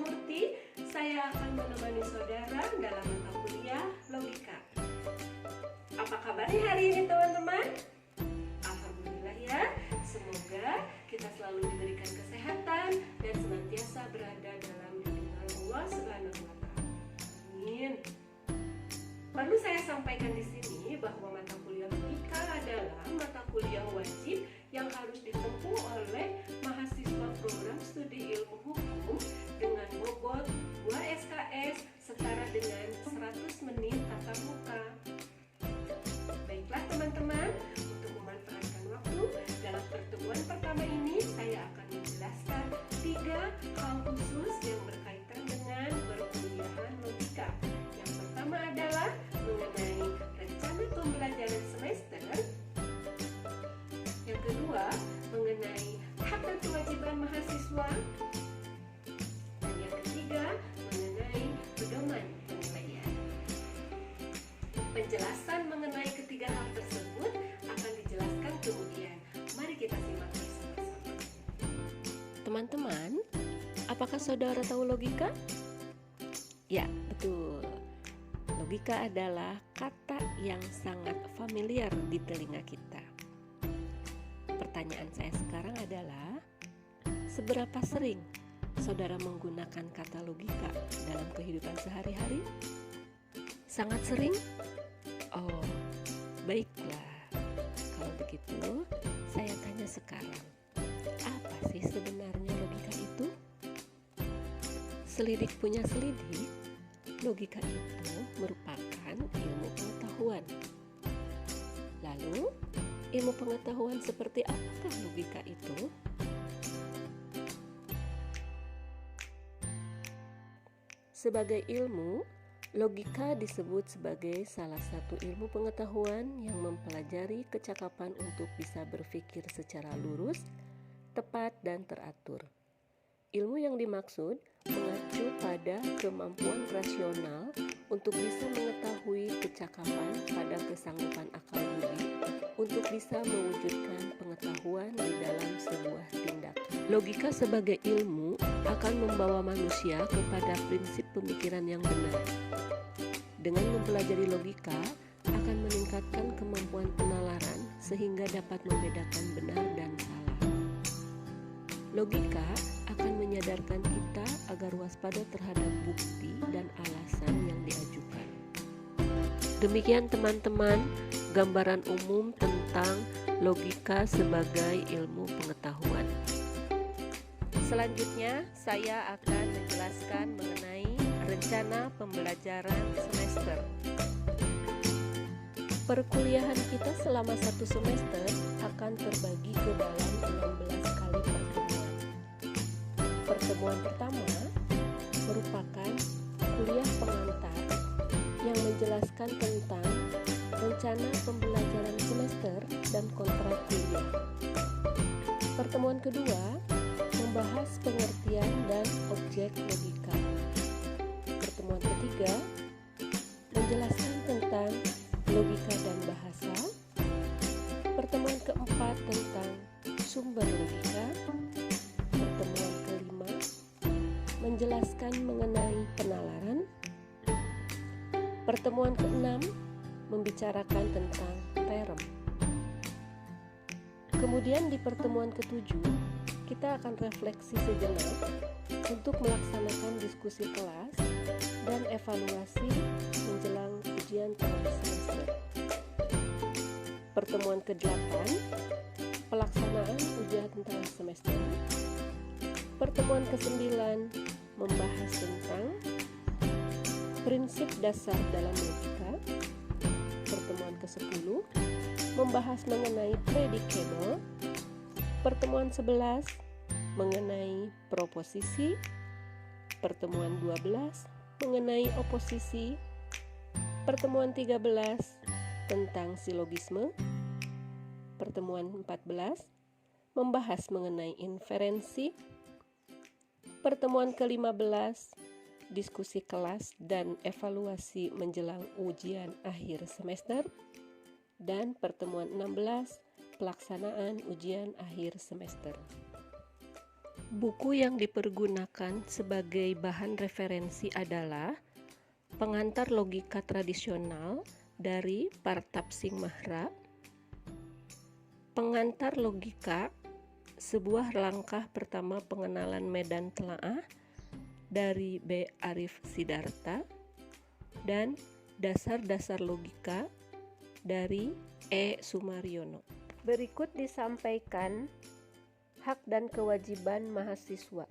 Murti. Saya akan menemani saudara dalam mata kuliah logika. Apa kabarnya hari ini teman-teman? Alhamdulillah ya. Semoga kita selalu diberikan kesehatan dan senantiasa berada dalam lindungan Allah Subhanahu wa Ta'ala. Amin. Perlu saya sampaikan di sini bahwa mata kuliah logika adalah mata kuliah wajib yang harus ditempuh oleh mahasiswa program studi ilmu hukum dengan bobot 2 SKS setara dengan 100 menit tatap muka. Baiklah teman-teman, untuk memanfaatkan waktu dalam pertemuan pertama ini saya akan menjelaskan 3 hal khusus yang berkaitan dengan perkuliahan logika. Yang pertama adalah mengenai rencana pembelajaran semester. Yang kedua, mengenai hak dan kewajiban mahasiswa. Dan yang ketiga, mengenai pedoman penilaian. Penjelasan mengenai ketiga hal tersebut akan dijelaskan kemudian. Mari kita simak bersama-sama. Teman-teman, apakah saudara tahu logika? Ya, betul. Logika adalah kata yang sangat familiar di telinga kita. Pertanyaan saya sekarang adalah, seberapa sering saudara menggunakan kata logika dalam kehidupan sehari-hari? Sangat sering? Oh, baiklah. Kalau begitu, saya tanya sekarang, apa sih sebenarnya logika itu? Selidik punya selidik, logika itu merupakan ilmu pengetahuan. Lalu, ilmu pengetahuan seperti apakah logika itu? Sebagai ilmu, logika disebut sebagai salah satu ilmu pengetahuan yang mempelajari kecakapan untuk bisa berpikir secara lurus, tepat, dan teratur. Ilmu yang dimaksud mengacu pada kemampuan rasional untuk bisa mengetahui kecakapan pada kesanggupan akal budi untuk bisa mewujudkan pengetahuan di dalam sebuah tindakan. Logika sebagai ilmu akan membawa manusia kepada prinsip pemikiran yang benar. Dengan mempelajari logika akan meningkatkan kemampuan penalaran sehingga dapat membedakan benar dan salah. Logika akan menyadarkan kita agar waspada terhadap bukti dan alasan yang diajukan. Demikian teman-teman, gambaran umum tentang logika sebagai ilmu pengetahuan. Selanjutnya, saya akan menjelaskan mengenai rencana pembelajaran semester. Perkuliahan kita selama 1 semester akan terbagi ke dalam 16 kali pertemuan. Pertemuan pertama merupakan kuliah pengantar yang menjelaskan tentang rencana pembelajaran semester dan kontrak kuliah. Pertemuan kedua membahas pengertian dan objek logika. Pertemuan ketiga menjelaskan tentang logika dan bahasa. Pertemuan keempat tentang sumber logika. Pertemuan kelima menjelaskan mengenai penalaran. Pertemuan keenam membicarakan tentang term. Kemudian di pertemuan ketujuh kita akan refleksi sejenak untuk melaksanakan diskusi kelas dan evaluasi menjelang ujian tengah semester. Pertemuan ke-8 pelaksanaan ujian tengah semester. Pertemuan ke-9 membahas tentang prinsip dasar dalam logika. Pertemuan ke-10 membahas mengenai predicable. Pertemuan 11 mengenai proposisi. Pertemuan 12 mengenai oposisi. Pertemuan 13 tentang silogisme. Pertemuan 14 membahas mengenai inferensi. Pertemuan ke-15 diskusi kelas dan evaluasi menjelang ujian akhir semester. Dan pertemuan 16 pelaksanaan ujian akhir semester. Buku yang dipergunakan sebagai bahan referensi adalah Pengantar Logika Tradisional dari Partap Singh Mahra, Pengantar Logika, sebuah langkah pertama pengenalan medan telaah dari B. Arif Sidarta, dan Dasar-dasar Logika dari E. Sumaryono. Berikut disampaikan hak dan kewajiban mahasiswa.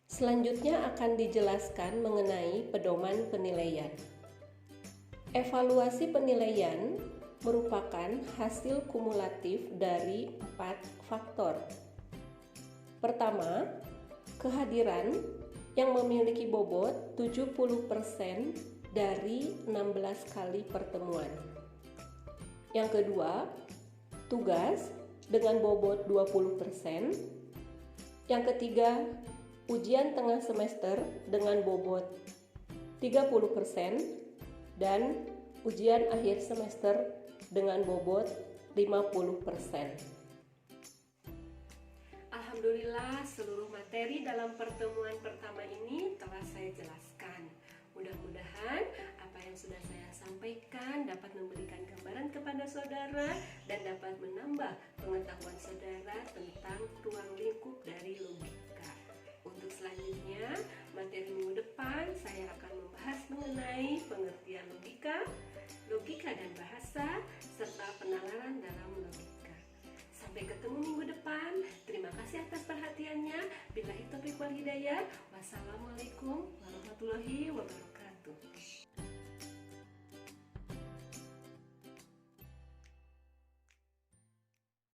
Selanjutnya akan dijelaskan mengenai pedoman penilaian. Evaluasi penilaian merupakan hasil kumulatif dari 4 faktor. Pertama, kehadiran yang memiliki bobot 70% dari 16 kali pertemuan. Yang kedua, tugas dengan bobot 20%. Yang ketiga, ujian tengah semester dengan bobot 30% dan ujian akhir semester dengan bobot 50%. Alhamdulillah, seluruh materi dalam pertemuan pertama ini telah saya jelaskan. Mudah-mudahan apa yang sudah saya sampaikan dapat memberikan gambaran kepada saudara dan dapat menambah pengetahuan saudara tentang ruang lingkup dari logika. Untuk selanjutnya, materi minggu depan saya akan membahas mengenai pengertian logika, logika dan bahasa, serta penalaran dalam logika. Sampai ketemu minggu depan. Terima kasih atas perhatiannya. Billahi taufiq wal hidayah. Wassalamualaikum warahmatullahi wabarakatuh.